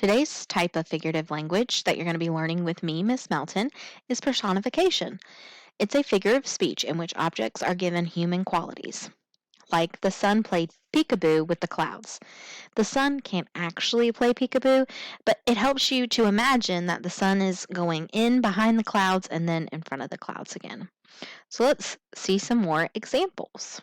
Today's type of figurative language that you're going to be learning with me, Miss Melton, is personification. It's a figure of speech in which objects are given human qualities. Like the sun played peekaboo with the clouds. The sun can't actually play peekaboo, but it helps you to imagine that the sun is going in behind the clouds and then in front of the clouds again. So let's see some more examples.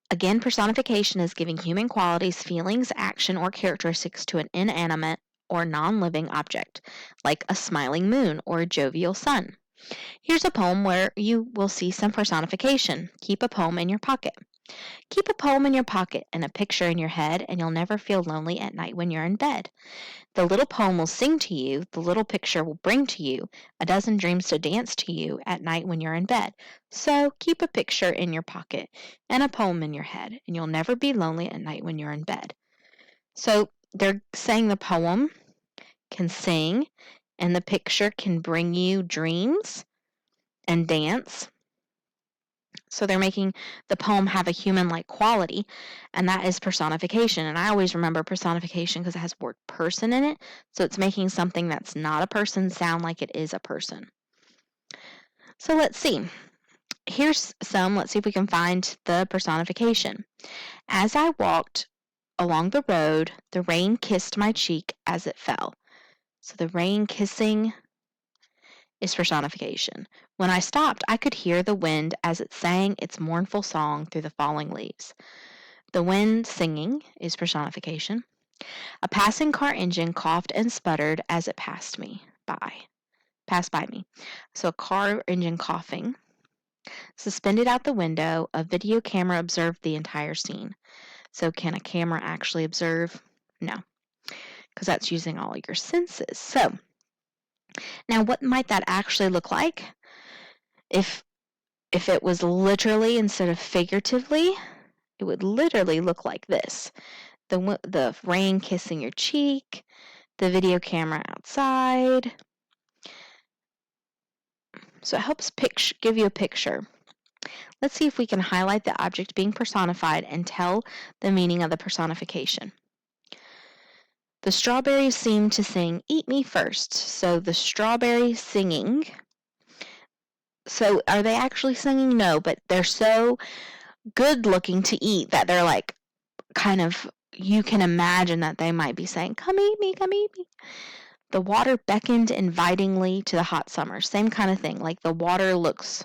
Again, personification is giving human qualities, feelings, action, or characteristics to an inanimate or non-living object, like a smiling moon or a jovial sun. Here's a poem where you will see some personification. Keep a poem in your pocket. Keep a poem in your pocket and a picture in your head, and you'll never feel lonely at night when you're in bed. The little poem will sing to you, the little picture will bring to you a dozen dreams to dance to you at night when you're in bed. So keep a picture in your pocket and a poem in your head, and you'll never be lonely at night when you're in bed. So they're saying the poem can sing, and the picture can bring you dreams and dance. So they're making the poem have a human-like quality, and that is personification. And I always remember personification because it has the word person in it, so it's making something that's not a person sound like it is a person. So let's see. Here's some. Let's see if we can find the personification. As I walked along the road, the rain kissed my cheek as it fell. So the rain kissing is personification. When I stopped, I could hear the wind as it sang its mournful song through the falling leaves. The wind singing is personification. A passing car engine coughed and sputtered as it passed by me. So a car engine coughing. Suspended out the window, a video camera observed the entire scene. So can a camera actually observe? No, because that's using all your senses. So now what might that actually look like? If it was literally instead of figuratively, it would literally look like this. The rain kissing your cheek, the video camera outside. So it helps give you a picture. Let's see if we can highlight the object being personified and tell the meaning of the personification. The strawberries seem to sing, "Eat me first." So the strawberry singing. So are they actually singing? No, but they're so good looking to eat that they're like kind of, you can imagine that they might be saying, "Come eat me, come eat me." The water beckoned invitingly to the hot summer. Same kind of thing. Like the water looks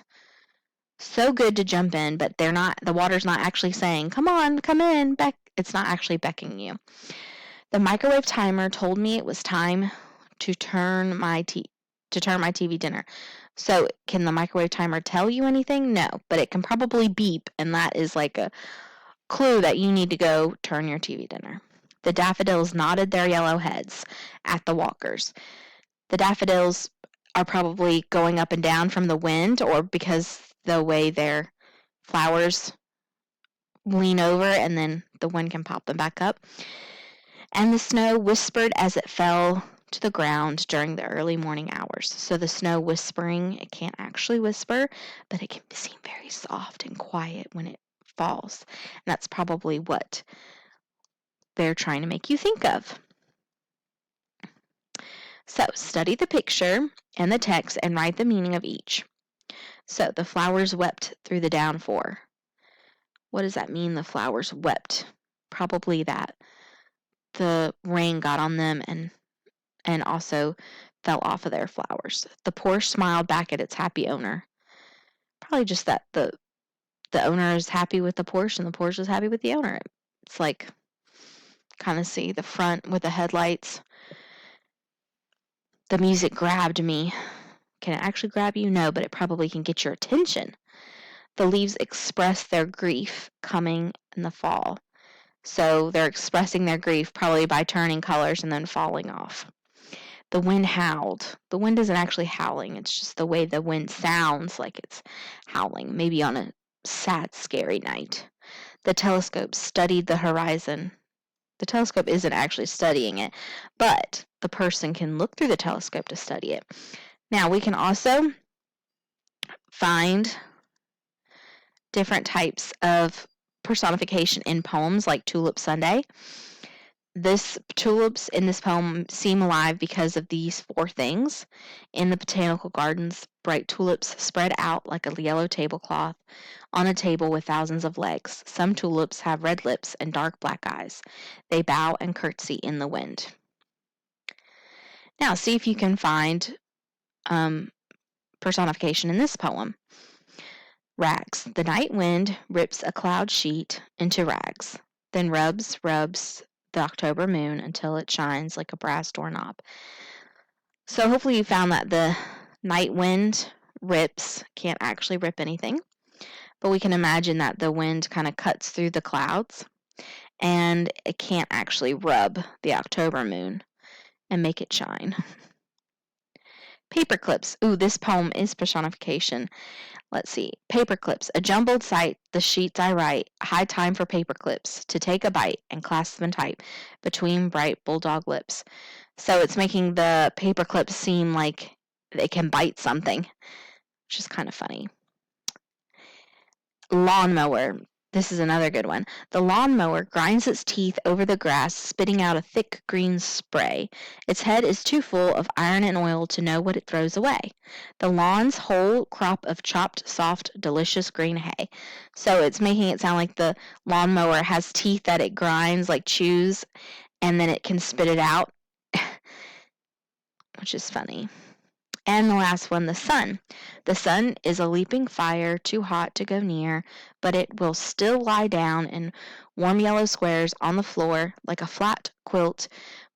so good to jump in, but the water's not actually saying, "Come on, come in." It's not actually beckoning you. The microwave timer told me it was time to turn my TV dinner. So can the microwave timer tell you anything? No, but it can probably beep, and that is like a clue that you need to go turn your TV dinner. The daffodils nodded their yellow heads at the walkers. The daffodils are probably going up and down from the wind, or because the way their flowers lean over and then the wind can pop them back up. And the snow whispered as it fell to the ground during the early morning hours. So the snow whispering, it can't actually whisper, but it can seem very soft and quiet when it falls. And that's probably what they're trying to make you think of. So study the picture and the text and write the meaning of each. So the flowers wept through the downpour. What does that mean, the flowers wept? Probably that the rain got on them and also fell off of their flowers. The Porsche smiled back at its happy owner. Probably just that the owner is happy with the Porsche and the Porsche is happy with the owner. It's like, kind of see the front with the headlights. The music grabbed me. Can it actually grab you? No, but it probably can get your attention. The leaves express their grief coming in the fall. So they're expressing their grief probably by turning colors and then falling off. The wind howled. The wind isn't actually howling. It's just the way the wind sounds like it's howling, maybe on a sad, scary night. The telescope studied the horizon. The telescope isn't actually studying it, but the person can look through the telescope to study it. Now, we can also find different types of personification in poems like Tulip Sunday. This tulips in this poem seem alive because of these 4 things. In the botanical gardens, bright tulips spread out like a yellow tablecloth on a table with thousands of legs. Some tulips have red lips and dark black eyes. They bow and curtsy in the wind. Now, see if you can find personification in this poem. Rags. The night wind rips a cloud sheet into rags, then rubs the October moon until it shines like a brass doorknob. So hopefully you found that the night wind can't actually rip anything, but we can imagine that the wind kind of cuts through the clouds, and it can't actually rub the October moon and make it shine. Paper clips. Ooh, this poem is personification. Let's see. Paper clips. A jumbled sight, the sheets I write. High time for paper clips. To take a bite and clasp them tight between bright bulldog lips. So it's making the paper clips seem like they can bite something, which is kind of funny. Lawnmower. This is another good one. The lawnmower grinds its teeth over the grass, spitting out a thick green spray. Its head is too full of iron and oil to know what it throws away. The lawn's whole crop of chopped, soft, delicious green hay. So it's making it sound like the lawnmower has teeth that it grinds, like chews, and then it can spit it out, which is funny. And the last one, the sun. The sun is a leaping fire, too hot to go near, but it will still lie down in warm yellow squares on the floor like a flat quilt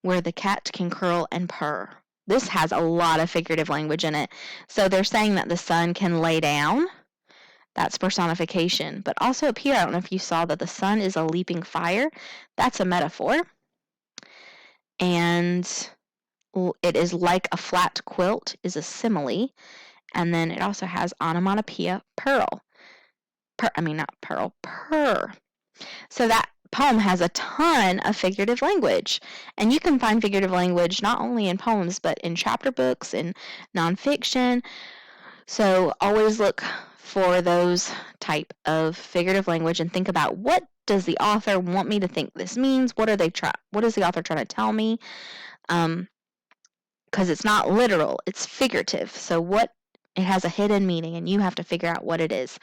where the cat can curl and purr. This has a lot of figurative language in it. So they're saying that the sun can lay down. That's personification. But also up here, I don't know if you saw that the sun is a leaping fire. That's a metaphor. And it is like a flat quilt is a simile, and then it also has onomatopoeia purr. So that poem has a ton of figurative language, and you can find figurative language not only in poems but in chapter books, in nonfiction. So always look for those type of figurative language and think about, what does the author want me to think this means? What is the author trying to tell me? Because it's not literal, it's figurative. So it has a hidden meaning, and you have to figure out what it is.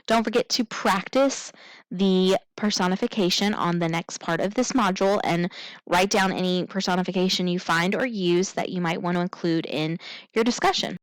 Don't forget to practice the personification on the next part of this module, and write down any personification you find or use that you might want to include in your discussion.